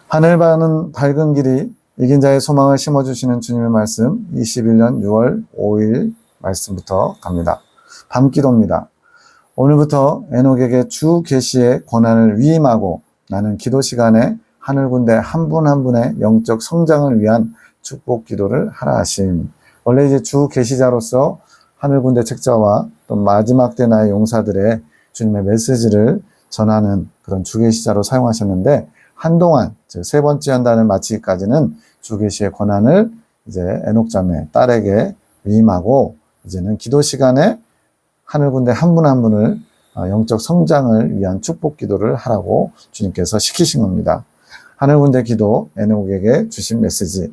하늘 바는 밝은 길이 이긴 자의 소망을 심어주시는 주님의 말씀 21년 6월 5일 말씀부터 갑니다. 밤기도입니다. 오늘부터 에녹에게 주 계시의 권한을 위임하고 나는 기도 시간에 하늘 군대 한 분 한 분의 영적 성장을 위한 축복 기도를 하라 하심. 원래 이제 주 계시자로서 하늘 군대 책자와 또 마지막 때 나의 용사들의 주님의 메시지를 전하는 그런 주 계시자로 사용하셨는데 한동안 즉 세 번째 연단을 마치기까지는 주 계시의 권한을 이제 에녹 자매 딸에게 위임하고 이제는 기도 시간에 하늘 군대 한 분 한 분을 영적 성장을 위한 축복 기도를 하라고 주님께서 시키신 겁니다. 하늘 군대 기도 에녹에게 주신 메시지.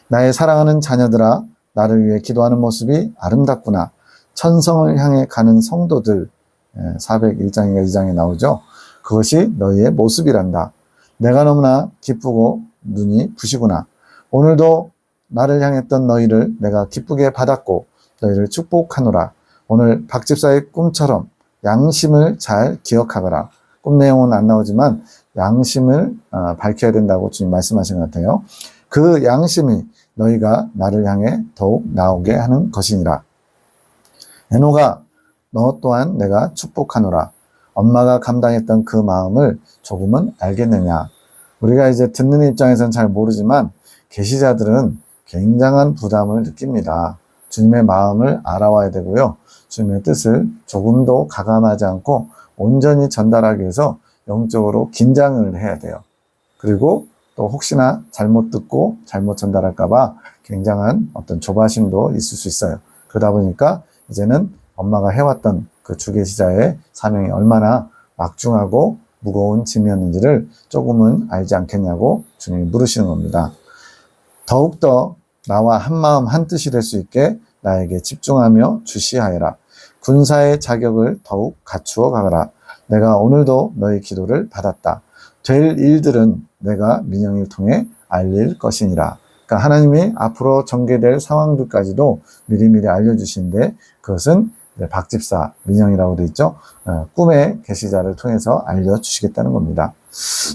나의 사랑하는 자녀들아, 나를 위해 기도하는 모습이 아름답구나. 천성을 향해 가는 성도들, 401장인가 2장에 나오죠. 그것이 너희의 모습이란다. 내가 너무나 기쁘고 눈이 부시구나. 오늘도 나를 향했던 너희를 내가 기쁘게 받았고 너희를 축복하노라. 오늘 박 집사의 꿈처럼 양심을 잘 기억하거라. 꿈 내용은 안 나오지만 양심을 밝혀야 된다고 주님 말씀하신 것 같아요. 그 양심이 너희가 나를 향해 더욱 나오게 하는 것이니라. 에녹아, 너 또한 내가 축복하노라. 엄마가 감당했던 그 마음을 조금은 알겠느냐. 우리가 이제 듣는 입장에서는 잘 모르지만 계시자들은 굉장한 부담을 느낍니다. 주님의 마음을 알아와야 되고요. 주님의 뜻을 조금도 가감하지 않고 온전히 전달하기 위해서 영적으로 긴장을 해야 돼요. 그리고 또 혹시나 잘못 듣고 잘못 전달할까봐 굉장한 어떤 조바심도 있을 수 있어요. 그러다 보니까 이제는 엄마가 해왔던 그 주계시자의 사명이 얼마나 막중하고 무거운 짐이었는지를 조금은 알지 않겠냐고 주님이 물으시는 겁니다. 더욱더 나와 한마음 한뜻이 될 수 있게 나에게 집중하며 주시하여라. 군사의 자격을 더욱 갖추어 가거라. 내가 오늘도 너의 기도를 받았다. 될 일들은 내가 민영을 통해 알릴 것이니라. 그러니까 하나님이 앞으로 전개될 상황들까지도 미리미리 알려주시는데 그것은 박집사 민영이라고 되어 있죠. 꿈의 계시자를 통해서 알려주시겠다는 겁니다.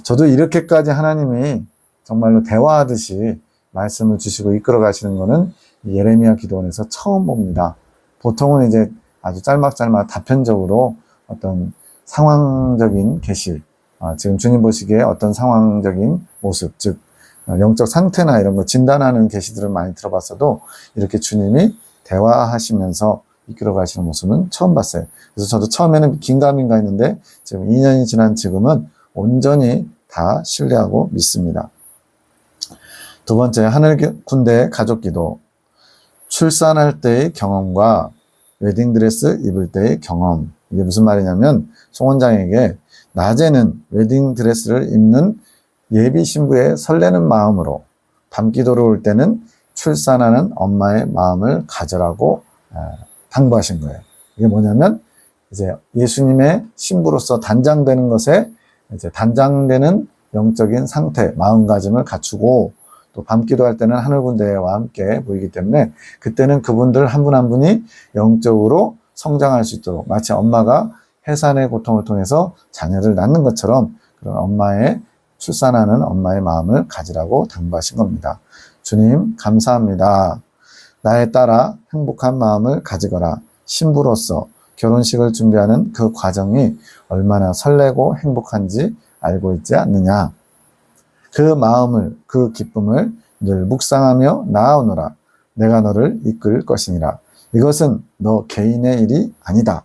저도 이렇게까지 하나님이 정말로 대화하듯이 말씀을 주시고 이끌어 가시는 것은 예레미야 기도원에서 처음 봅니다. 보통은 이제 아주 짤막짤막 단편적으로 어떤 상황적인 계시, 지금 주님 보시기에 어떤 상황적인 모습, 즉 영적 상태나 이런 거 진단하는 계시들을 많이 들어봤어도 이렇게 주님이 대화하시면서 이끌어 가시는 모습은 처음 봤어요. 그래서 저도 처음에는 긴가민가 했는데 지금 2년이 지난 지금은 온전히 다 신뢰하고 믿습니다. 두 번째, 하늘 군대의 가족 기도. 출산할 때의 경험과 웨딩드레스 입을 때의 경험. 이게 무슨 말이냐면 송원장에게 낮에는 웨딩드레스를 입는 예비 신부의 설레는 마음으로 밤기도로 올 때는 출산하는 엄마의 마음을 가져라고 당부하신 거예요. 이게 뭐냐면 이제 예수님의 신부로서 단장되는 것에 이제 단장되는 영적인 상태, 마음가짐을 갖추고 또 밤기도할 때는 하늘 군대와 함께 보이기 때문에 그때는 그분들 한 분 한 분이 영적으로 성장할 수 있도록 마치 엄마가 해산의 고통을 통해서 자녀를 낳는 것처럼 그런 엄마의 출산하는 엄마의 마음을 가지라고 당부하신 겁니다. 주님 감사합니다. 나의 딸아 행복한 마음을 가지거라. 신부로서 결혼식을 준비하는 그 과정이 얼마나 설레고 행복한지 알고 있지 않느냐. 그 마음을, 그 기쁨을 늘 묵상하며 나아오너라. 내가 너를 이끌 것이니라. 이것은 너 개인의 일이 아니다.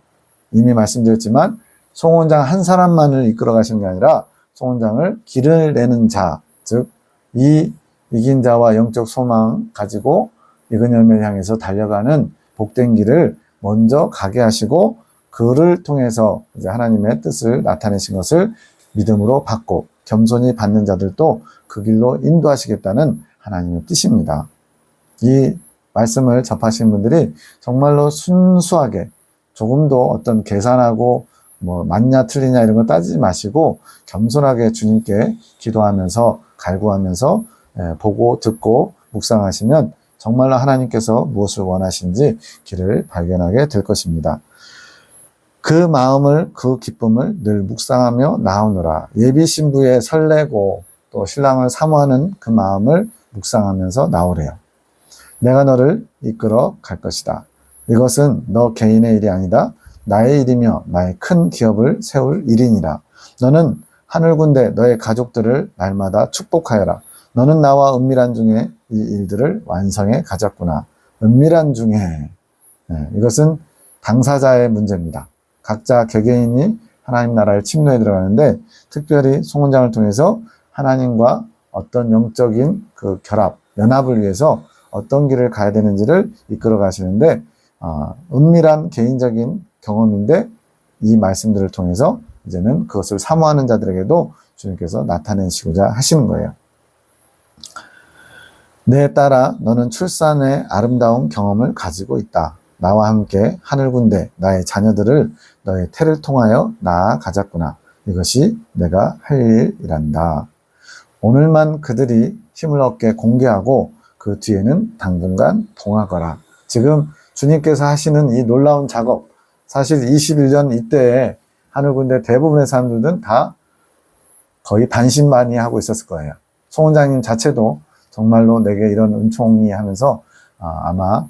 이미 말씀드렸지만 송원장 한 사람만을 이끌어 가신 게 아니라 송원장을 길을 내는 자, 즉 이긴 자와 영적 소망 가지고 익은 열매를 향해서 달려가는 복된 길을 먼저 가게 하시고 그를 통해서 이제 하나님의 뜻을 나타내신 것을 믿음으로 받고 겸손히 받는 자들도 그 길로 인도하시겠다는 하나님의 뜻입니다. 이 말씀을 접하신 분들이 정말로 순수하게 조금도 어떤 계산하고 뭐 맞냐 틀리냐 이런 거 따지지 마시고 겸손하게 주님께 기도하면서 갈구하면서 보고 듣고 묵상하시면 정말로 하나님께서 무엇을 원하시는지 길을 발견하게 될 것입니다. 그 마음을, 그 기쁨을 늘 묵상하며 나오느라. 예비 신부의 설레고 또 신랑을 사모하는 그 마음을 묵상하면서 나오래요. 내가 너를 이끌어 갈 것이다. 이것은 너 개인의 일이 아니다. 나의 일이며 나의 큰 기업을 세울 일이니라. 너는 하늘 군대 너의 가족들을 날마다 축복하여라. 너는 나와 은밀한 중에 이 일들을 완성해 가졌구나. 은밀한 중에, 이것은 당사자의 문제입니다. 각자 개개인이 하나님 나라의 침노에 들어가는데, 특별히 송원장을 통해서 하나님과 어떤 영적인 그 결합, 연합을 위해서 어떤 길을 가야 되는지를 이끌어 가시는데, 은밀한 개인적인 경험인데, 이 말씀들을 통해서 이제는 그것을 사모하는 자들에게도 주님께서 나타내시고자 하시는 거예요. 내 딸아, 너는 출산의 아름다운 경험을 가지고 있다. 나와 함께 하늘 군대, 나의 자녀들을 너의 태를 통하여 나아가자꾸나. 이것이 내가 할 일이란다. 오늘만 그들이 힘을 얻게 공개하고 그 뒤에는 당분간 동하거라. 지금 주님께서 하시는 이 놀라운 작업, 사실 21년 이때에 하늘 군대 대부분의 사람들은 다 거의 반신반의하고 있었을 거예요. 송 원장님 자체도 정말로 내게 이런 은총이 하면서 아마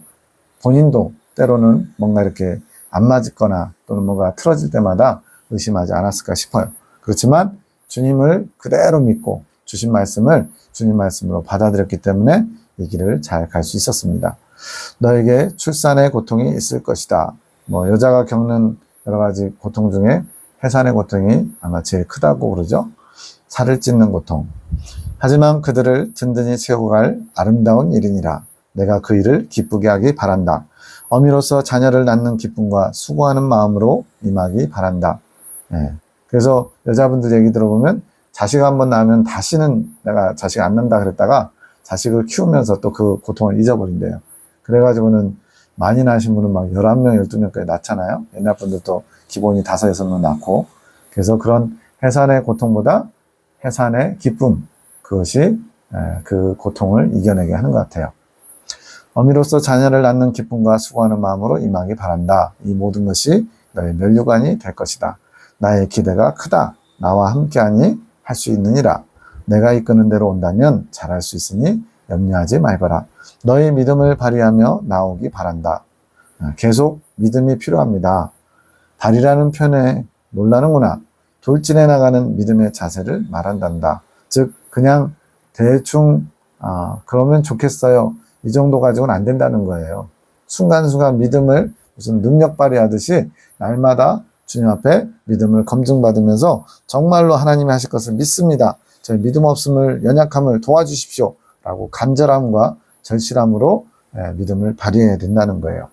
본인도 때로는 뭔가 이렇게 안 맞거나 또는 뭔가 틀어질 때마다 의심하지 않았을까 싶어요. 그렇지만 주님을 그대로 믿고 주신 말씀을 주님 말씀으로 받아들였기 때문에 이 길을 잘 갈 수 있었습니다. 너에게 출산의 고통이 있을 것이다. 여자가 겪는 여러 가지 고통 중에 해산의 고통이 아마 제일 크다고 그러죠. 살을 찢는 고통. 하지만 그들을 든든히 채우고 갈 아름다운 일이니라. 내가 그 일을 기쁘게 하기 바란다. 어미로서 자녀를 낳는 기쁨과 수고하는 마음으로 임하기 바란다. 그래서 여자분들 얘기 들어보면 자식 한번 낳으면 다시는 내가 자식 안 낳는다 그랬다가 자식을 키우면서 또 그 고통을 잊어버린대요. 그래가지고는 많이 낳으신 분은 막 11명, 12명까지 낳잖아요. 옛날 분들도 기본이 5, 6명 낳고. 그래서 그런 해산의 고통보다 해산의 기쁨, 그것이 그 고통을 이겨내게 하는 것 같아요. 어미로서 자녀를 낳는 기쁨과 수고하는 마음으로 임하기 바란다. 이 모든 것이 너의 면류관이 될 것이다. 나의 기대가 크다. 나와 함께하니 할 수 있느니라. 내가 이끄는 대로 온다면 잘할 수 있으니 염려하지 말거라. 너의 믿음을 발휘하며 나오기 바란다. 계속 믿음이 필요합니다. 발휘라는 표현에 놀라는구나. 돌진해 나가는 믿음의 자세를 말한단다. 즉 그냥 대충 그러면 좋겠어요. 이 정도 가지고는 안 된다는 거예요. 순간순간 믿음을 무슨 능력 발휘하듯이 날마다 주님 앞에 믿음을 검증받으면서 정말로 하나님이 하실 것을 믿습니다. 저희 믿음 없음을, 연약함을 도와주십시오. 라고 간절함과 절실함으로 믿음을 발휘해야 된다는 거예요.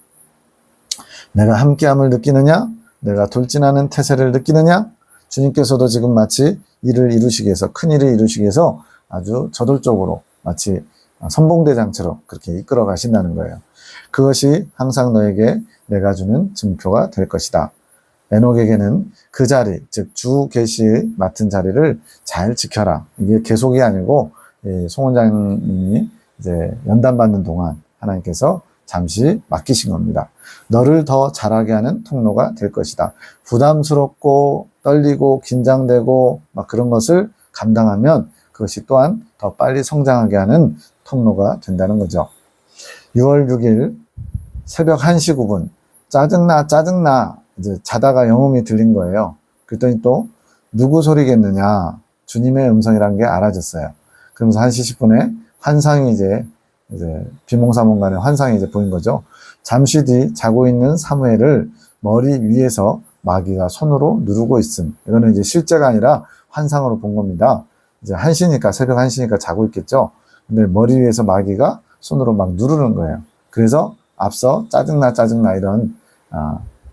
내가 함께함을 느끼느냐? 내가 돌진하는 태세를 느끼느냐? 주님께서도 지금 마치 일을 이루시기 위해서, 큰 일을 이루시기 위해서 아주 저돌적으로 마치 선봉대장처럼 그렇게 이끌어 가신다는 거예요. 그것이 항상 너에게 내가 주는 증표가 될 것이다. 에녹에게는 그 자리, 즉 주 계시 맡은 자리를 잘 지켜라. 이게 계속이 아니고 송 원장님이 이제 연단 받는 동안 하나님께서 잠시 맡기신 겁니다. 너를 더 잘하게 하는 통로가 될 것이다. 부담스럽고 떨리고 긴장되고 막 그런 것을 감당하면 그것이 또한 더 빨리 성장하게 하는 통로가 된다는 거죠. 6월 6일 새벽 1시 9분 짜증나 이제 자다가 영음이 들린 거예요. 그랬더니 또 누구 소리겠느냐, 주님의 음성이라는 게 알아졌어요. 그러면서 1시 10분에 환상이 이제 비몽사몽간에 환상이 이제 보인 거죠. 잠시 뒤 자고 있는 사무엘을 머리 위에서 마귀가 손으로 누르고 있음. 이거는 이제 실제가 아니라 환상으로 본 겁니다. 이제 1시니까, 새벽 1시니까 자고 있겠죠. 근데 머리 위에서 마귀가 손으로 막 누르는 거예요. 그래서 앞서 짜증나 이런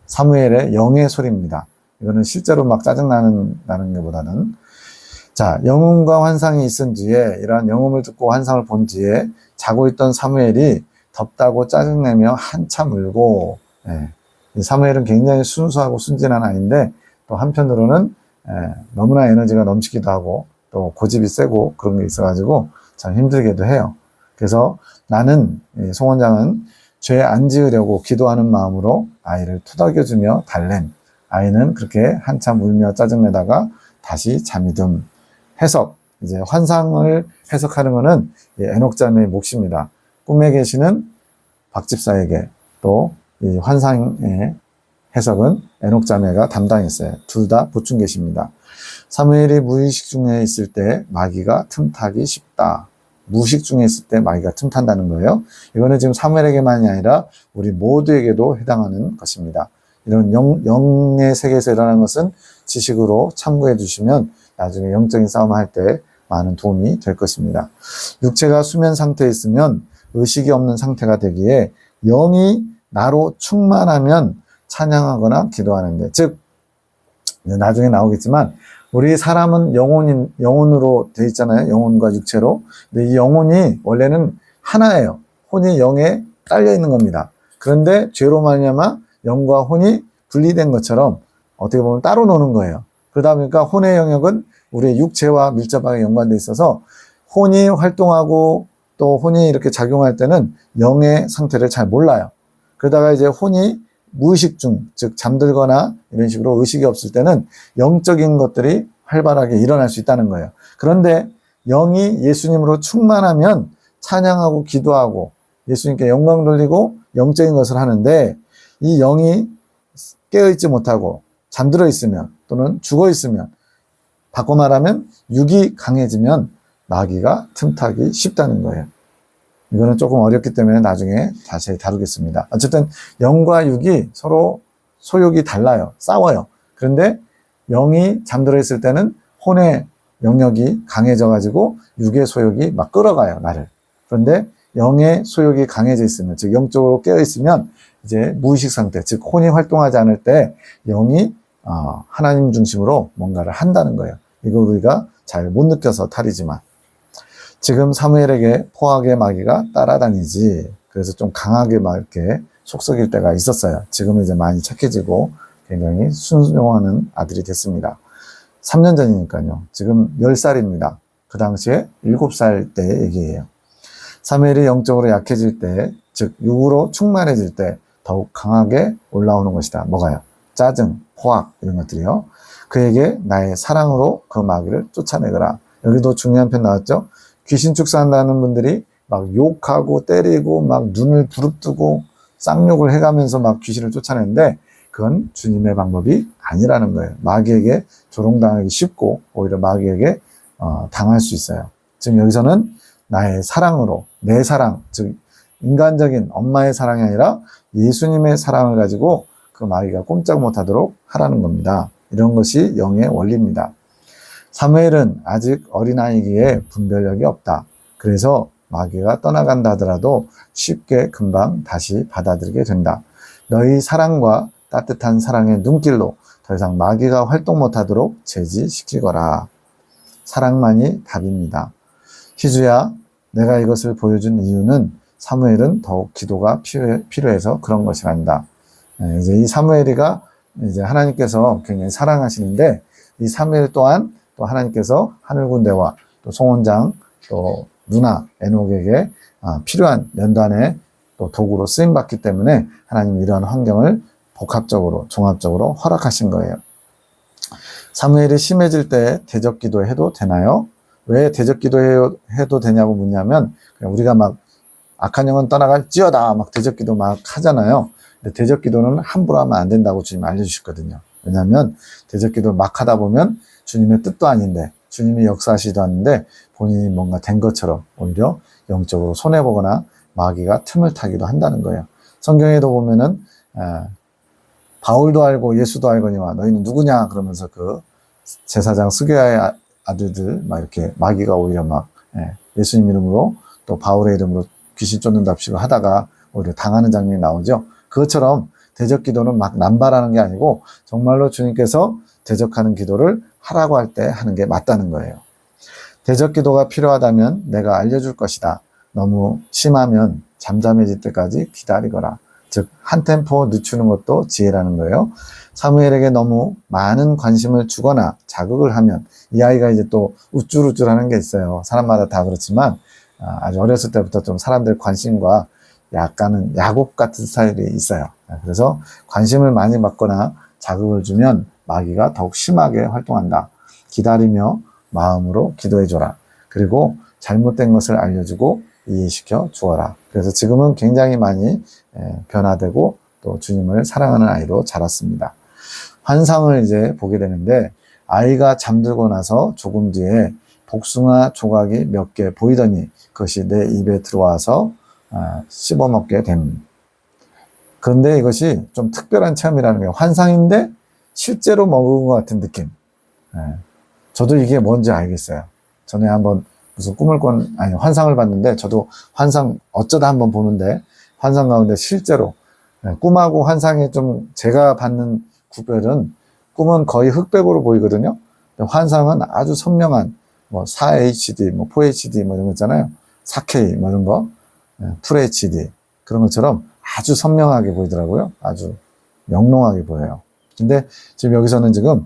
사무엘의 영의 소리입니다. 이거는 실제로 막 짜증나는 것보다는. 자, 영음과 환상이 있은 뒤에, 이러한 영음을 듣고 환상을 본 뒤에 자고 있던 사무엘이 덥다고 짜증내며 한참 울고, 사무엘은 굉장히 순수하고 순진한 아이인데 또 한편으로는 너무나 에너지가 넘치기도 하고 또 고집이 세고 그런 게 있어가지고 참 힘들기도 해요. 그래서 나는, 송 원장은 죄 안 지으려고 기도하는 마음으로 아이를 토닥여주며 달랜. 아이는 그렇게 한참 울며 짜증내다가 다시 잠이 든. 해석, 이제 환상을 해석하는 것은 에녹자매의 몫입니다. 꿈에 계시는 박집사에게 또 이 환상의 해석은 에녹자매가 담당했어요. 둘 다 보충계십니다. 사무엘이 무의식 중에 있을 때 마귀가 틈타기 쉽다. 무의식 중에 있을 때 마귀가 틈탄다는 거예요. 이거는 지금 사무엘에게만이 아니라 우리 모두에게도 해당하는 것입니다. 이런 영의 세계에서 일어나는 것은 지식으로 참고해 주시면 나중에 영적인 싸움을 할 때 많은 도움이 될 것입니다. 육체가 수면 상태에 있으면 의식이 없는 상태가 되기에 영이 나로 충만하면 찬양하거나 기도하는데, 즉 나중에 나오겠지만 우리 사람은 영혼으로 돼 있잖아요. 영혼과 육체로. 근데 이 영혼이 원래는 하나예요. 혼이 영에 딸려 있는 겁니다. 그런데 죄로 말미암아 영과 혼이 분리된 것처럼 어떻게 보면 따로 노는 거예요. 그러다 보니까 혼의 영역은 우리의 육체와 밀접하게 연관돼 있어서 혼이 활동하고 또 혼이 이렇게 작용할 때는 영의 상태를 잘 몰라요. 그러다가 이제 혼이 무의식 중, 즉 잠들거나 이런 식으로 의식이 없을 때는 영적인 것들이 활발하게 일어날 수 있다는 거예요. 그런데 영이 예수님으로 충만하면 찬양하고 기도하고 예수님께 영광 돌리고 영적인 것을 하는데, 이 영이 깨어있지 못하고 잠들어 있으면 또는 죽어 있으면, 바꿔 말하면 육이 강해지면 마귀가 틈타기 쉽다는 거예요. 이거는 조금 어렵기 때문에 나중에 자세히 다루겠습니다. 어쨌든 영과 육이 서로 소욕이 달라요. 싸워요. 그런데 영이 잠들어 있을 때는 혼의 영역이 강해져 가지고 육의 소욕이 막 끌어가요, 나를. 그런데 영의 소욕이 강해져 있으면, 즉 영적으로 깨어 있으면 이제 무의식 상태, 즉 혼이 활동하지 않을 때 영이 하나님 중심으로 뭔가를 한다는 거예요. 이걸 우리가 잘 못 느껴서 탈이지만, 지금 사무엘에게 포악의 마귀가 따라다니지, 그래서 좀 강하게 막 이렇게 속썩일 때가 있었어요. 지금은 이제 많이 착해지고 굉장히 순종하는 아들이 됐습니다. 3년 전이니까요. 지금 10살입니다. 그 당시에 7살 때 얘기예요. 사무엘이 영적으로 약해질 때, 즉 육으로 충만해질 때 더욱 강하게 올라오는 것이다. 뭐가요? 짜증, 포악 이런 것들이요. 그에게 나의 사랑으로 그 마귀를 쫓아내거라. 여기도 중요한 편 나왔죠? 귀신 축사한다는 분들이 막 욕하고 때리고 막 눈을 부릅뜨고 쌍욕을 해가면서 막 귀신을 쫓아내는데, 그건 주님의 방법이 아니라는 거예요. 마귀에게 조롱당하기 쉽고 오히려 마귀에게 당할 수 있어요. 지금 여기서는 나의 사랑으로, 내 사랑, 즉 인간적인 엄마의 사랑이 아니라 예수님의 사랑을 가지고 그 마귀가 꼼짝 못하도록 하라는 겁니다. 이런 것이 영의 원리입니다. 사무엘은 아직 어린아이기에 분별력이 없다. 그래서 마귀가 떠나간다 하더라도 쉽게 금방 다시 받아들이게 된다. 너희 사랑과 따뜻한 사랑의 눈길로 더 이상 마귀가 활동 못하도록 제지시키거라. 사랑만이 답입니다. 희주야, 내가 이것을 보여준 이유는 사무엘은 더욱 기도가 필요해서 그런 것이 아니다. 이제 이 사무엘이가 이제 하나님께서 굉장히 사랑하시는데, 이 사무엘 또한 또 하나님께서 하늘군대와 또 송원장 또 누나 에녹에게 필요한 연단의 또 도구로 쓰임받기 때문에 하나님이 이러한 환경을 복합적으로 종합적으로 허락하신 거예요. 사무엘이 심해질 때 대적기도 해도 되나요? 왜 대적기도 해도 되냐고 묻냐면, 그냥 우리가 막 악한 영은 떠나갈지어다 막 대적기도 막 하잖아요. 근데 대적기도는 함부로 하면 안 된다고 주님 알려주셨거든요. 왜냐하면 대적기도 막 하다 보면 주님의 뜻도 아닌데, 주님이 역사하시지도 않는데 본인이 뭔가 된 것처럼 오히려 영적으로 손해보거나 마귀가 틈을 타기도 한다는 거예요. 성경에도 보면은 바울도 알고 예수도 알거니와 너희는 누구냐 그러면서 그 제사장 스게야의 아들들 막 이렇게 마귀가 오히려 막 예수님 이름으로 또 바울의 이름으로 귀신 쫓는답시고 하다가 오히려 당하는 장면이 나오죠. 그것처럼 대적 기도는 막 남발하는 게 아니고 정말로 주님께서 대적하는 기도를 하라고 할 때 하는 게 맞다는 거예요. 대적 기도가 필요하다면 내가 알려줄 것이다. 너무 심하면 잠잠해질 때까지 기다리거라. 즉 한 템포 늦추는 것도 지혜라는 거예요. 사무엘에게 너무 많은 관심을 주거나 자극을 하면, 이 아이가 이제 또 우쭐우쭐하는 게 있어요. 사람마다 다 그렇지만 아주 어렸을 때부터 좀 사람들 관심과 약간은 야곱 같은 스타일이 있어요. 그래서 관심을 많이 받거나 자극을 주면 마귀가 더욱 심하게 활동한다. 기다리며 마음으로 기도해줘라. 그리고 잘못된 것을 알려주고 이해시켜 주어라. 그래서 지금은 굉장히 많이 변화되고 또 주님을 사랑하는 아이로 자랐습니다. 환상을 이제 보게 되는데 아이가 잠들고 나서 조금 뒤에 복숭아 조각이 몇 개 보이더니 그것이 내 입에 들어와서 씹어먹게 됨. 그런데 이것이 좀 특별한 체험이라는 게 환상인데 실제로 먹은 것 같은 느낌. 저도 이게 뭔지 알겠어요. 전에 한번 무슨 환상을 봤는데 저도 환상 어쩌다 한번 보는데 환상 가운데 실제로 꿈하고 환상이 좀 제가 받는 구별은 꿈은 거의 흑백으로 보이거든요. 환상은 아주 선명한 뭐 4HD, 뭐 4HD 뭐 이런 거 있잖아요. 4K 뭐 이런 거, FHD 그런 것처럼 아주 선명하게 보이더라고요. 아주 영롱하게 보여요. 근데 지금 여기서는 지금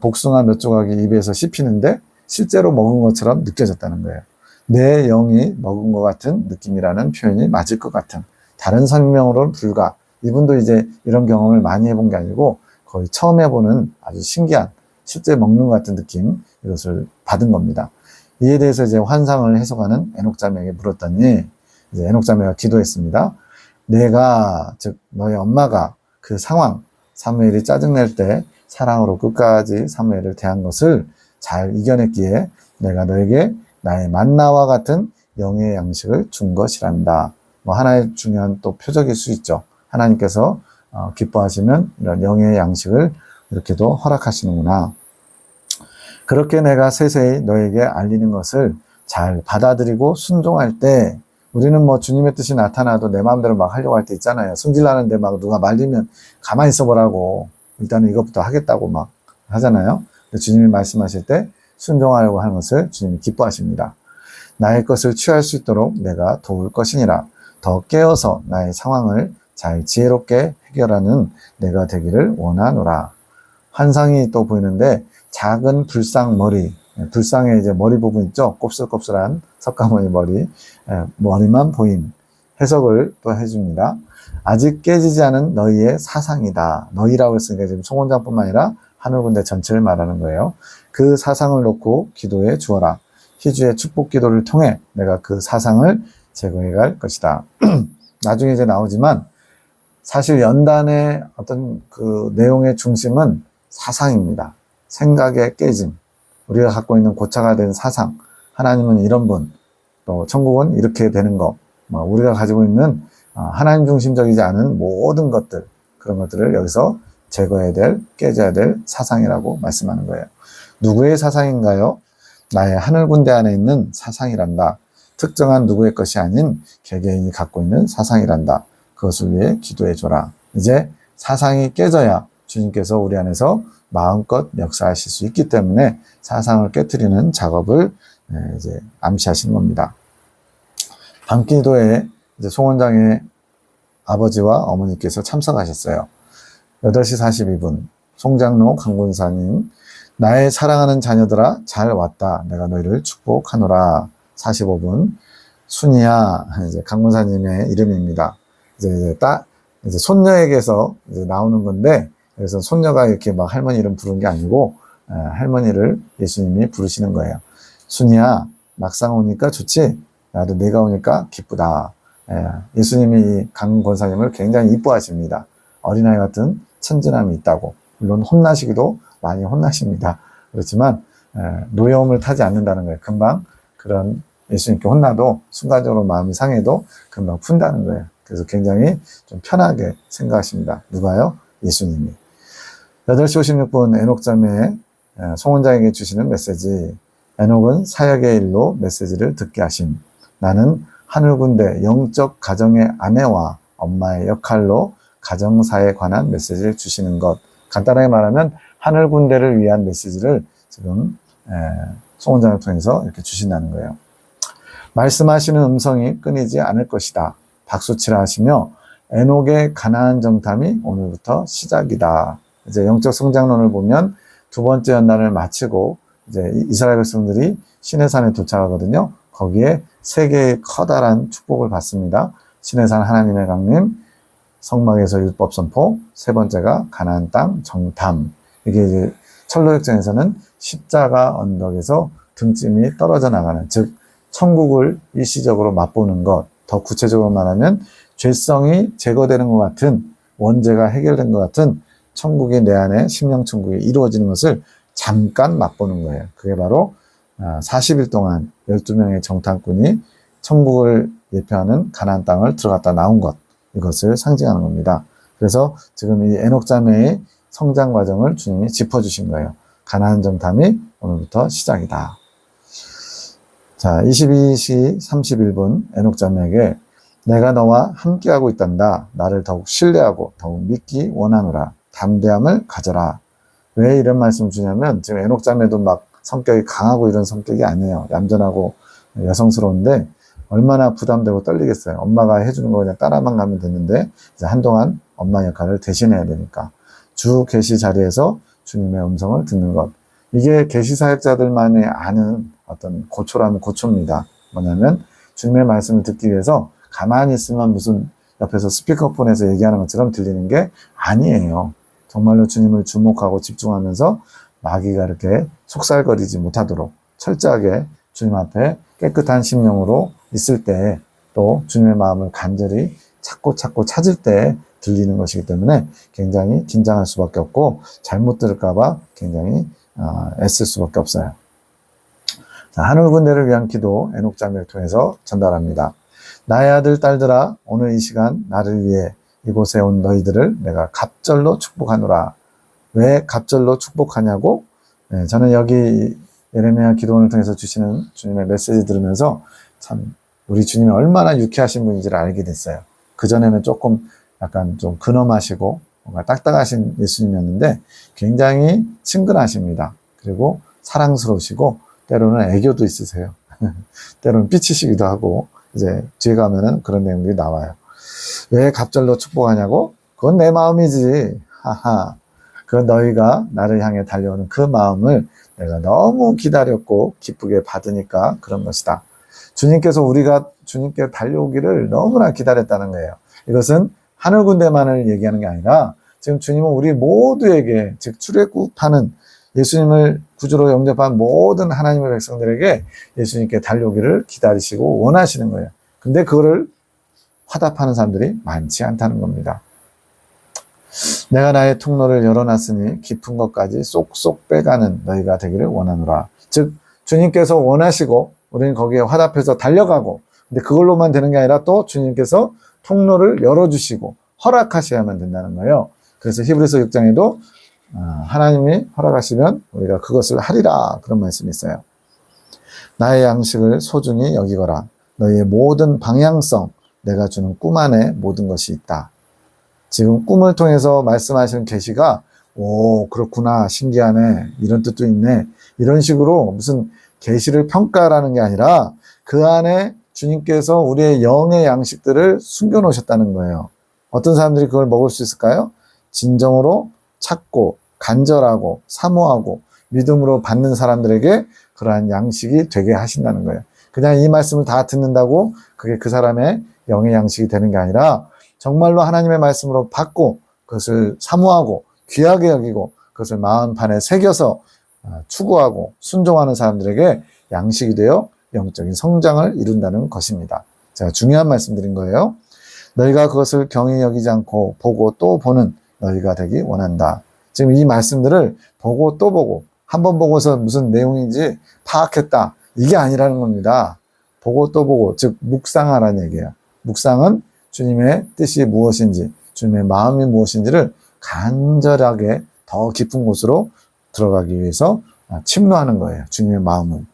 복숭아 몇 조각이 입에서 씹히는데 실제로 먹은 것처럼 느껴졌다는 거예요. 내 영이 먹은 것 같은 느낌이라는 표현이 맞을 것 같은 다른 설명으로는 불가. 이분도 이제 이런 경험을 많이 해본 게 아니고 거의 처음 해보는 아주 신기한 실제 먹는 것 같은 느낌 이것을 받은 겁니다. 이에 대해서 이제 환상을 해석하는 에녹자매에게 물었더니 이제 에녹자매가 기도했습니다. 내가 즉 너의 엄마가 그 상황 사무엘이 짜증낼 때 사랑으로 끝까지 사무엘을 대한 것을 잘 이겨냈기에 내가 너에게 나의 만나와 같은 영의 양식을 준 것이란다. 뭐 하나의 중요한 또 표적일 수 있죠. 하나님께서 기뻐하시면 이런 영의 양식을 이렇게도 허락하시는구나. 그렇게 내가 세세히 너에게 알리는 것을 잘 받아들이고 순종할 때 우리는 뭐 주님의 뜻이 나타나도 내 마음대로 막 하려고 할 때 있잖아요. 승질나는데 막 누가 말리면 가만히 있어 보라고 일단은 이것부터 하겠다고 막 하잖아요. 주님이 말씀하실 때 순종하려고 하는 것을 주님이 기뻐하십니다. 나의 것을 취할 수 있도록 내가 도울 것이니라. 더 깨어서 나의 상황을 잘 지혜롭게 해결하는 내가 되기를 원하노라. 환상이 또 보이는데 작은 불상 머리, 불상의 이제 머리 부분 있죠? 곱슬곱슬한 석가모니 머리, 머리만 보임. 해석을 또 해줍니다. 아직 깨지지 않은 너희의 사상이다. 너희라고 했으니까 지금 송원장뿐만 아니라 하늘군대 전체를 말하는 거예요. 그 사상을 놓고 기도해 주어라. 희주의 축복 기도를 통해 내가 그 사상을 제거해 갈 것이다. 나중에 이제 나오지만 사실 연단의 어떤 그 내용의 중심은 사상입니다. 생각의 깨짐. 우리가 갖고 있는 고차가 된 사상. 하나님은 이런 분, 또 천국은 이렇게 되는 거. 우리가 가지고 있는 하나님 중심적이지 않은 모든 것들, 그런 것들을 여기서 제거해야 될, 깨져야 될 사상이라고 말씀하는 거예요. 누구의 사상인가요? 나의 하늘 군대 안에 있는 사상이란다. 특정한 누구의 것이 아닌 개개인이 갖고 있는 사상이란다. 그것을 위해 기도해줘라. 이제 사상이 깨져야 주님께서 우리 안에서 마음껏 역사하실 수 있기 때문에 사상을 깨트리는 작업을 이제 암시하시는 겁니다. 밤기도에 이제 송원장의 아버지와 어머니께서 참석하셨어요. 8시 42분, 송장로 강군사님, 나의 사랑하는 자녀들아, 잘 왔다. 내가 너희를 축복하노라. 45분, 순이야, 이제 강군사님의 이름입니다. 이제 손녀에게서 이제 나오는 건데, 그래서 손녀가 이렇게 막 할머니 이름 부르는 게 아니고, 할머니를 예수님이 부르시는 거예요. 순이야, 막상 오니까 좋지? 나도 내가 오니까 기쁘다. 예수님이 강 권사님을 굉장히 이뻐하십니다. 어린아이 같은 천진함이 있다고. 물론 혼나시기도 많이 혼나십니다. 그렇지만 노여움을 타지 않는다는 거예요. 금방 그런 예수님께 혼나도 순간적으로 마음이 상해도 금방 푼다는 거예요. 그래서 굉장히 좀 편하게 생각하십니다. 누가요? 예수님이. 8시 56분 에녹자매 송원장에게 주시는 메시지. 에녹은 사역의 일로 메시지를 듣게 하심. 나는 하늘군대 영적 가정의 아내와 엄마의 역할로 가정사에 관한 메시지를 주시는 것. 간단하게 말하면 하늘군대를 위한 메시지를 지금 송원장을 통해서 이렇게 주신다는 거예요. 말씀하시는 음성이 끊이지 않을 것이다. 박수치라 하시며 에녹의 가나안 정탐이 오늘부터 시작이다. 이제 영적 성장론을 보면 두 번째 연단을 마치고 이제 이스라엘 백성들이 시내산에 도착하거든요. 거기에 세 개의 커다란 축복을 받습니다. 시내산 하나님의 강림, 성막에서 율법 선포, 세 번째가 가나안 땅 정탐. 이게 이제 철로역정에서는 십자가 언덕에서 등짐이 떨어져 나가는, 즉 천국을 일시적으로 맛보는 것, 더 구체적으로 말하면 죄성이 제거되는 것 같은, 원죄가 해결된 것 같은 천국이 내 안에 심령천국이 이루어지는 것을 잠깐 맛보는 거예요. 그게 바로 40일 동안 12명의 정탐꾼이 천국을 예표하는 가나안 땅을 들어갔다 나온 것, 이것을 상징하는 겁니다. 그래서 지금 이 에녹 자매의 성장 과정을 주님이 짚어주신 거예요. 가나안 정탐이 오늘부터 시작이다. 자, 22시 31분 에녹 자매에게 내가 너와 함께하고 있단다. 나를 더욱 신뢰하고 더욱 믿기 원하노라. 담대함을 가져라. 왜 이런 말씀을 주냐면 지금 에녹 자매도 막 성격이 강하고 이런 성격이 아니에요. 얌전하고 여성스러운데 얼마나 부담되고 떨리겠어요. 엄마가 해주는 거 그냥 따라만 가면 되는데 이제 한동안 엄마 역할을 대신해야 되니까 주 계시 자리에서 주님의 음성을 듣는 것, 이게 계시 사역자들만이 아는 어떤 고초라면 고초입니다. 뭐냐면 주님의 말씀을 듣기 위해서 가만히 있으면 무슨 옆에서 스피커폰에서 얘기하는 것처럼 들리는 게 아니에요. 정말로 주님을 주목하고 집중하면서 마귀가 이렇게 속살거리지 못하도록 철저하게 주님 앞에 깨끗한 심령으로 있을 때, 또 주님의 마음을 간절히 찾고 찾을 때 들리는 것이기 때문에 굉장히 긴장할 수밖에 없고 잘못 들을까봐 굉장히 애쓸 수밖에 없어요. 자, 하늘 군대를 위한 기도 에녹 자매를 통해서 전달합니다. 나의 아들 딸들아, 오늘 이 시간 나를 위해 이곳에 온 너희들을 내가 갑절로 축복하노라. 왜 갑절로 축복하냐고? 네, 저는 여기 예레미야 기도원을 통해서 주시는 주님의 메시지 들으면서 참 우리 주님이 얼마나 유쾌하신 분인지를 알게 됐어요. 그전에는 조금 약간 좀 근엄하시고 뭔가 딱딱하신 예수님이었는데 굉장히 친근하십니다. 그리고 사랑스러우시고 때로는 애교도 있으세요. 때로는 삐치시기도 하고, 이제 뒤에 가면은 그런 내용들이 나와요. 왜 갑절로 축복하냐고? 그건 내 마음이지. 하하. 그 너희가 나를 향해 달려오는 그 마음을 내가 너무 기다렸고 기쁘게 받으니까 그런 것이다. 주님께서 우리가 주님께 달려오기를 너무나 기다렸다는 거예요. 이것은 하늘 군대만을 얘기하는 게 아니라 지금 주님은 우리 모두에게, 즉 출애굽하는 예수님을 구주로 영접한 모든 하나님의 백성들에게 예수님께 달려오기를 기다리시고 원하시는 거예요. 근데 그거를 화답하는 사람들이 많지 않다는 겁니다. 내가 나의 통로를 열어놨으니 깊은 것까지 쏙쏙 빼가는 너희가 되기를 원하노라. 즉 주님께서 원하시고 우리는 거기에 화답해서 달려가고, 근데 그걸로만 되는 게 아니라 또 주님께서 통로를 열어주시고 허락하셔야만 된다는 거예요. 그래서 히브리서 6장에도 하나님이 허락하시면 우리가 그것을 하리라, 그런 말씀이 있어요. 나의 양식을 소중히 여기거라. 너희의 모든 방향성, 내가 주는 꿈 안에 모든 것이 있다. 지금 꿈을 통해서 말씀하시는 계시가 오 그렇구나, 신기하네, 이런 뜻도 있네, 이런 식으로 무슨 계시를 평가라는 게 아니라 그 안에 주님께서 우리의 영의 양식들을 숨겨놓으셨다는 거예요. 어떤 사람들이 그걸 먹을 수 있을까요? 진정으로 찾고 간절하고 사모하고 믿음으로 받는 사람들에게 그러한 양식이 되게 하신다는 거예요. 그냥 이 말씀을 다 듣는다고 그게 그 사람의 영의 양식이 되는 게 아니라 정말로 하나님의 말씀으로 받고 그것을 사모하고 귀하게 여기고 그것을 마음판에 새겨서 추구하고 순종하는 사람들에게 양식이 되어 영적인 성장을 이룬다는 것입니다. 제가 중요한 말씀 드린 거예요. 너희가 그것을 경히 여기지 않고 보고 또 보는 너희가 되기 원한다. 지금 이 말씀들을 보고 또 보고, 한 번 보고서 무슨 내용인지 파악했다, 이게 아니라는 겁니다. 보고 또 보고, 즉 묵상하라는 얘기예요. 묵상은 주님의 뜻이 무엇인지, 주님의 마음이 무엇인지를 간절하게 더 깊은 곳으로 들어가기 위해서 침노하는 거예요. 주님의 마음을.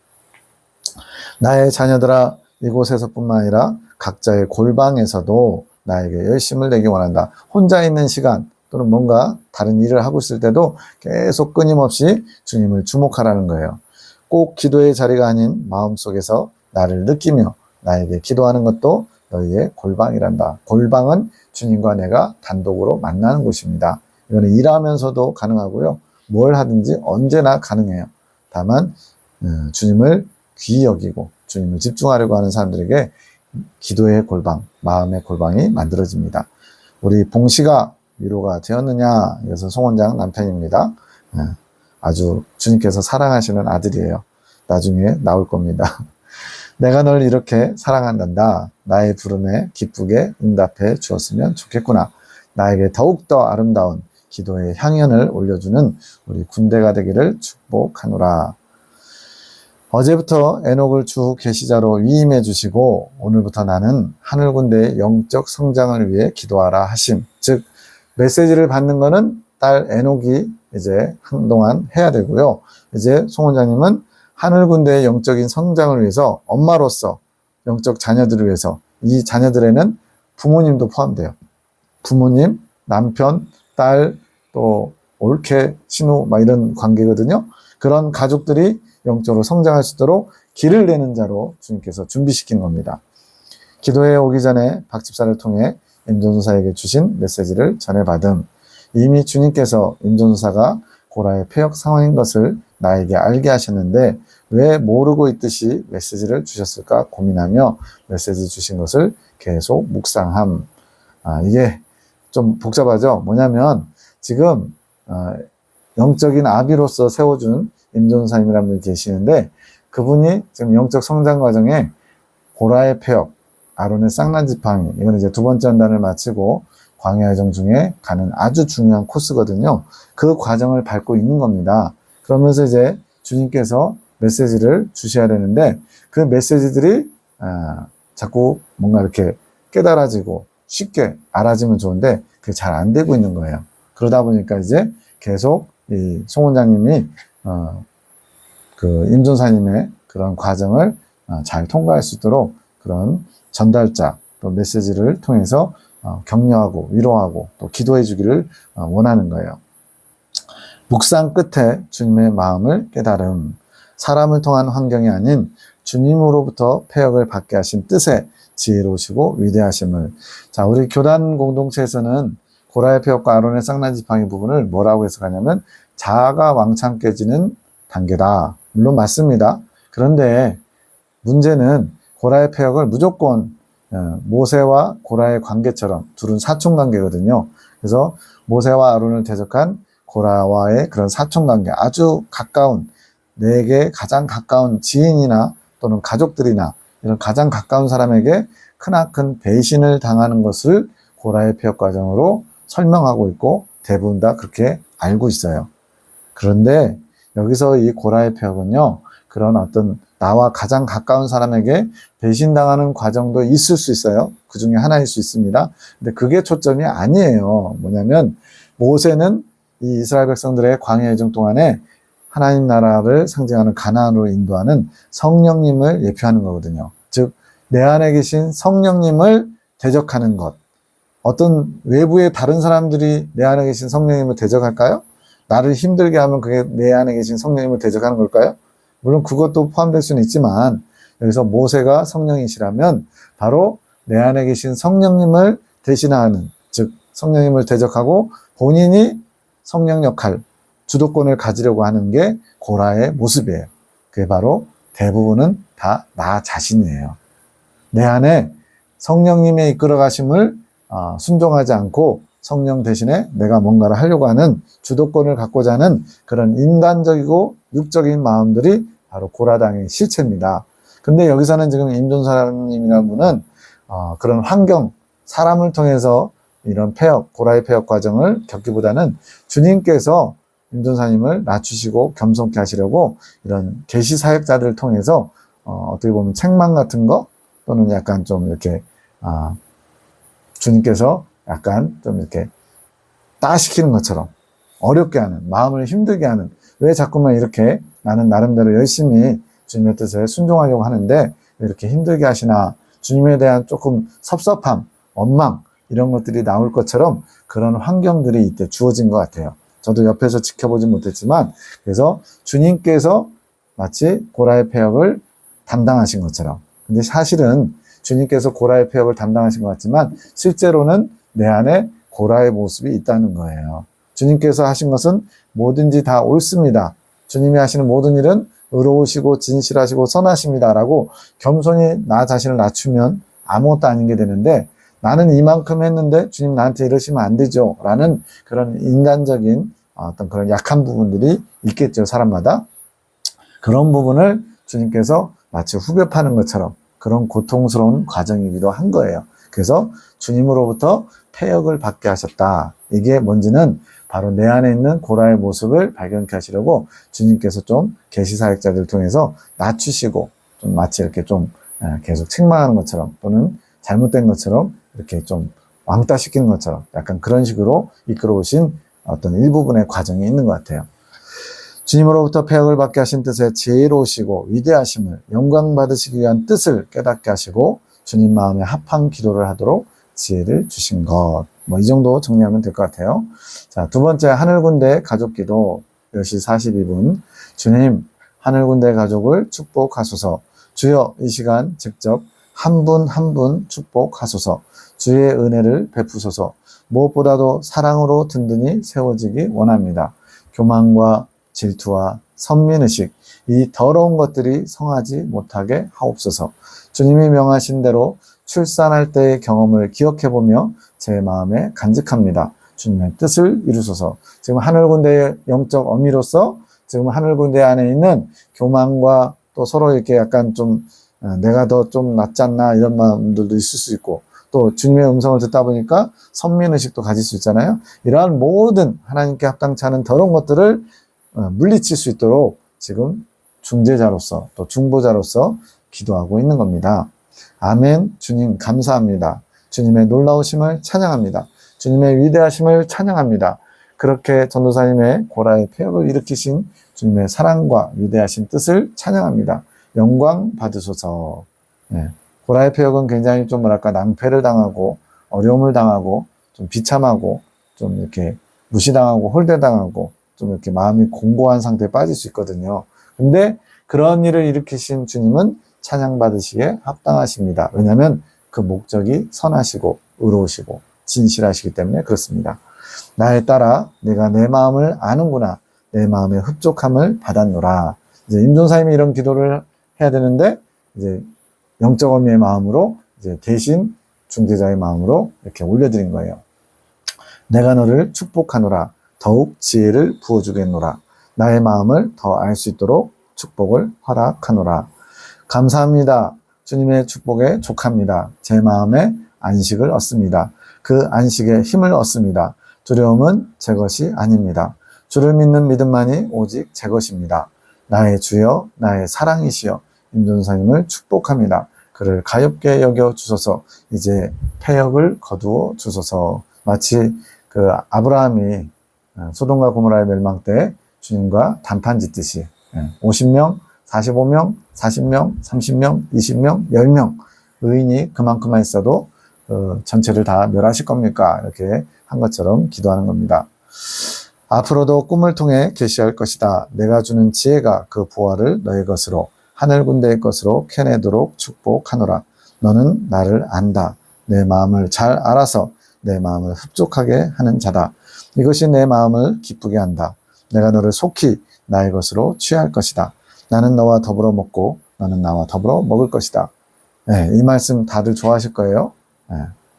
나의 자녀들아, 이곳에서뿐만 아니라 각자의 골방에서도 나에게 열심을 내기 원한다. 혼자 있는 시간 또는 뭔가 다른 일을 하고 있을 때도 계속 끊임없이 주님을 주목하라는 거예요. 꼭 기도의 자리가 아닌 마음속에서 나를 느끼며 나에게 기도하는 것도 너희의 골방이란다. 골방은 주님과 내가 단독으로 만나는 곳입니다. 이거는 일하면서도 가능하고요. 뭘 하든지 언제나 가능해요. 다만 주님을 귀히 여기고 주님을 집중하려고 하는 사람들에게 기도의 골방, 마음의 골방이 만들어집니다. 우리 봉씨가 위로가 되었느냐? 이것은 송 원장 남편입니다. 아주 주님께서 사랑하시는 아들이에요. 나중에 나올 겁니다. 내가 널 이렇게 사랑한단다. 나의 부름에 기쁘게 응답해 주었으면 좋겠구나. 나에게 더욱더 아름다운 기도의 향연을 올려주는 우리 군대가 되기를 축복하노라. 어제부터 에녹을 주 계시자로 위임해 주시고 오늘부터 나는 하늘 군대의 영적 성장을 위해 기도하라 하심. 즉 메시지를 받는 거는 딸 에녹이 이제 한동안 해야 되고요. 이제 송 원장님은 하늘 군대의 영적인 성장을 위해서 엄마로서 영적 자녀들을 위해서, 이 자녀들에는 부모님도 포함돼요. 부모님, 남편, 딸, 또 올케, 신우 막 이런 관계거든요. 그런 가족들이 영적으로 성장할 수 있도록 길을 내는 자로 주님께서 준비시킨 겁니다. 기도에 오기 전에 박 집사를 통해 임종사에게 주신 메시지를 전해받음. 이미 주님께서 임종사가 고라의 폐역 상황인 것을 나에게 알게 하셨는데 왜 모르고 있듯이 메시지를 주셨을까 고민하며 메시지 주신 것을 계속 묵상함. 이게 좀 복잡하죠. 뭐냐면 지금 영적인 아비로서 세워준 임종사님이라는 분이 계시는데 그분이 지금 영적 성장 과정에 고라의 폐역, 아론의 쌍난 지팡이, 이건 이제 두 번째 연단을 마치고 광야 여정 중에 가는 아주 중요한 코스거든요. 그 과정을 밟고 있는 겁니다. 그러면서 이제 주님께서 메시지를 주셔야 되는데 그 메시지들이 자꾸 뭔가 이렇게 깨달아지고 쉽게 알아지면 좋은데 그게 잘 안 되고 있는 거예요. 그러다 보니까 이제 계속 이 송 원장님이 그 임종사님의 그런 과정을 잘 통과할 수 있도록 그런 전달자 또 메시지를 통해서 격려하고 위로하고 또 기도해 주기를 원하는 거예요. 묵상 끝에 주님의 마음을 깨달음. 사람을 통한 환경이 아닌 주님으로부터 폐역을 받게 하신 뜻에 지혜로우시고 위대하심을. 자, 우리 교단 공동체에서는 고라의 폐역과 아론의 쌍난 지팡이 부분을 뭐라고 해석하냐면 자아가 왕창 깨지는 단계다. 물론 맞습니다. 그런데 문제는 고라의 폐역을 무조건 모세와 고라의 관계처럼 둘은 사촌관계거든요. 그래서 모세와 아론을 대적한 고라와의 그런 사촌관계, 아주 가까운, 내게 가장 가까운 지인이나 또는 가족들이나 이런 가장 가까운 사람에게 크나큰 배신을 당하는 것을 고라의 폐역 과정으로 설명하고 있고 대부분 다 그렇게 알고 있어요. 그런데 여기서 이 고라의 폐역은요, 그런 어떤 나와 가장 가까운 사람에게 배신당하는 과정도 있을 수 있어요. 그 중에 하나일 수 있습니다. 근데 그게 초점이 아니에요. 뭐냐면 모세는 이 이스라엘 백성들의 광야 여정 동안에 하나님 나라를 상징하는 가나안으로 인도하는 성령님을 예표하는 거거든요. 즉 내 안에 계신 성령님을 대적하는 것. 어떤 외부의 다른 사람들이 내 안에 계신 성령님을 대적할까요? 나를 힘들게 하면 그게 내 안에 계신 성령님을 대적하는 걸까요? 물론 그것도 포함될 수는 있지만 여기서 모세가 성령이시라면 바로 내 안에 계신 성령님을 대신하는, 즉 성령님을 대적하고 본인이 성령 역할, 주도권을 가지려고 하는 게 고라의 모습이에요. 그게 바로 대부분은 다 나 자신이에요. 내 안에 성령님의 이끌어 가심을 순종하지 않고 성령 대신에 내가 뭔가를 하려고 하는 주도권을 갖고자 하는 그런 인간적이고 육적인 마음들이 바로 고라당의 실체입니다. 근데 여기서는 지금 임종사님이라는 분은 그런 환경, 사람을 통해서 이런 폐역, 고라의 폐역 과정을 겪기보다는 주님께서 임종사님을 낮추시고 겸손케 하시려고 이런 계시 사역자들을 통해서 어떻게 보면 책망 같은 거 또는 약간 좀 이렇게 주님께서 약간 좀 이렇게 따시키는 것처럼 어렵게 하는, 마음을 힘들게 하는, 왜 자꾸만 이렇게 나는 나름대로 열심히 주님의 뜻에 순종하려고 하는데 왜 이렇게 힘들게 하시나, 주님에 대한 조금 섭섭함, 원망 이런 것들이 나올 것처럼 그런 환경들이 이때 주어진 것 같아요. 저도 옆에서 지켜보지 못했지만 그래서 주님께서 마치 고라의 폐역을 담당하신 것처럼, 근데 사실은 주님께서 고라의 폐역을 담당하신 것 같지만 실제로는 내 안에 고라의 모습이 있다는 거예요. 주님께서 하신 것은 뭐든지 다 옳습니다. 주님이 하시는 모든 일은 의로우시고 진실하시고 선하십니다 라고 겸손히 나 자신을 낮추면 아무것도 아닌 게 되는데, 나는 이만큼 했는데 주님 나한테 이러시면 안 되죠 라는 그런 인간적인 어떤 그런 약한 부분들이 있겠죠, 사람마다. 그런 부분을 주님께서 마치 후벼 파는 것처럼 그런 고통스러운 과정이기도 한 거예요. 그래서 주님으로부터 패역을 받게 하셨다. 이게 뭔지는 바로 내 안에 있는 고라의 모습을 발견케 하시려고 주님께서 좀 계시사역자들을 통해서 낮추시고 좀 마치 이렇게 좀 계속 책망하는 것처럼 또는 잘못된 것처럼 이렇게 좀 왕따시키는 것처럼 약간 그런 식으로 이끌어 오신 어떤 일부분의 과정이 있는 것 같아요. 주님으로부터 패역을 받게 하신 뜻의 지혜로우시고 위대하심을 영광 받으시기 위한 뜻을 깨닫게 하시고 주님 마음에 합한 기도를 하도록 지혜를 주신 것. 이 정도 정리하면 될 것 같아요. 자, 두 번째, 하늘군대 가족기도 10시 42분. 주님, 하늘군대 가족을 축복하소서. 주여, 이 시간 직접 한 분 한 분 축복하소서. 주의 은혜를 베푸소서. 무엇보다도 사랑으로 든든히 세워지기 원합니다. 교만과 질투와 선민의식, 이 더러운 것들이 성하지 못하게 하옵소서. 주님이 명하신 대로 출산할 때의 경험을 기억해보며 제 마음에 간직합니다. 주님의 뜻을 이루소서. 지금 하늘군대의 영적 어미로서 지금 하늘군대 안에 있는 교만과 또 서로 이렇게 약간 좀 내가 더 좀 낫지 않나 이런 마음들도 있을 수 있고 또 주님의 음성을 듣다 보니까 선민의식도 가질 수 있잖아요. 이러한 모든 하나님께 합당치 않은 더러운 것들을 물리칠 수 있도록 지금 중재자로서 또 중보자로서 기도하고 있는 겁니다. 아멘. 주님 감사합니다. 주님의 놀라우심을 찬양합니다. 주님의 위대하심을 찬양합니다. 그렇게 전도사님의 고라의 패역을 일으키신 주님의 사랑과 위대하신 뜻을 찬양합니다. 영광 받으소서. 네. 고라의 패역은 굉장히 좀 뭐랄까 낭패를 당하고 어려움을 당하고 좀 비참하고 좀 이렇게 무시당하고 홀대당하고 좀 이렇게 마음이 공고한 상태에 빠질 수 있거든요. 근데 그런 일을 일으키신 주님은 찬양받으시기에 합당하십니다. 왜냐하면 그 목적이 선하시고 의로우시고 진실하시기 때문에 그렇습니다. 나에 따라 내가 내 마음을 아는구나. 내 마음의 흡족함을 받았노라. 이제 임종사님이 이런 기도를 해야 되는데 이제 영적 어미의 마음으로 이제 대신 중재자의 마음으로 이렇게 올려드린 거예요. 내가 너를 축복하노라. 더욱 지혜를 부어주겠노라. 나의 마음을 더 알 수 있도록 축복을 허락하노라. 감사합니다. 주님의 축복에 족합니다. 제 마음에 안식을 얻습니다. 그 안식에 힘을 얻습니다. 두려움은 제 것이 아닙니다. 주를 믿는 믿음만이 오직 제 것입니다. 나의 주여, 나의 사랑이시여, 임전사님을 축복합니다. 그를 가엾게 여겨 주소서. 이제 패역을 거두어 주소서. 마치 그 아브라함이 소돔과 고모라의 멸망 때 주님과 단판 짓듯이 50명, 45명, 40명, 30명, 20명, 10명 의인이 그만큼만 있어도 전체를 다 멸하실 겁니까? 이렇게 한 것처럼 기도하는 겁니다. 앞으로도 꿈을 통해 계시할 것이다. 내가 주는 지혜가 그 보화를 너의 것으로 하늘 군대의 것으로 캐내도록 축복하노라. 너는 나를 안다. 내 마음을 잘 알아서 내 마음을 흡족하게 하는 자다. 이것이 내 마음을 기쁘게 한다. 내가 너를 속히 나의 것으로 취할 것이다. 나는 너와 더불어 먹고 너는 나와 더불어 먹을 것이다. 네, 이 말씀 다들 좋아하실 거예요. 네.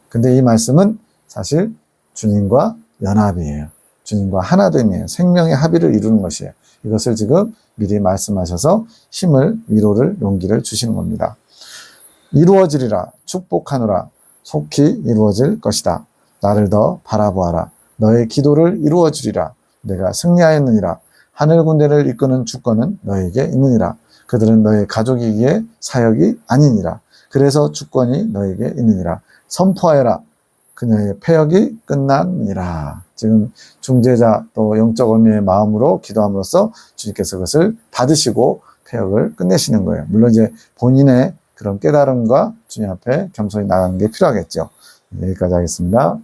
근데 이 말씀은 사실 주님과 연합이에요. 주님과 하나됨이에요. 생명의 합의를 이루는 것이에요. 이것을 지금 미리 말씀하셔서 힘을, 위로를, 용기를 주시는 겁니다. 이루어지리라, 축복하노라, 속히 이루어질 것이다. 나를 더 바라보아라. 너의 기도를 이루어주리라. 내가 승리하였느니라. 하늘 군대를 이끄는 주권은 너에게 있느니라. 그들은 너의 가족이기에 사역이 아니니라. 그래서 주권이 너에게 있느니라. 선포하여라. 그녀의 패역이 끝나니라. 지금 중재자 또 영적 의미의 마음으로 기도함으로써 주님께서 그것을 받으시고 패역을 끝내시는 거예요. 물론 이제 본인의 그런 깨달음과 주님 앞에 겸손히 나가는 게 필요하겠죠. 여기까지 하겠습니다.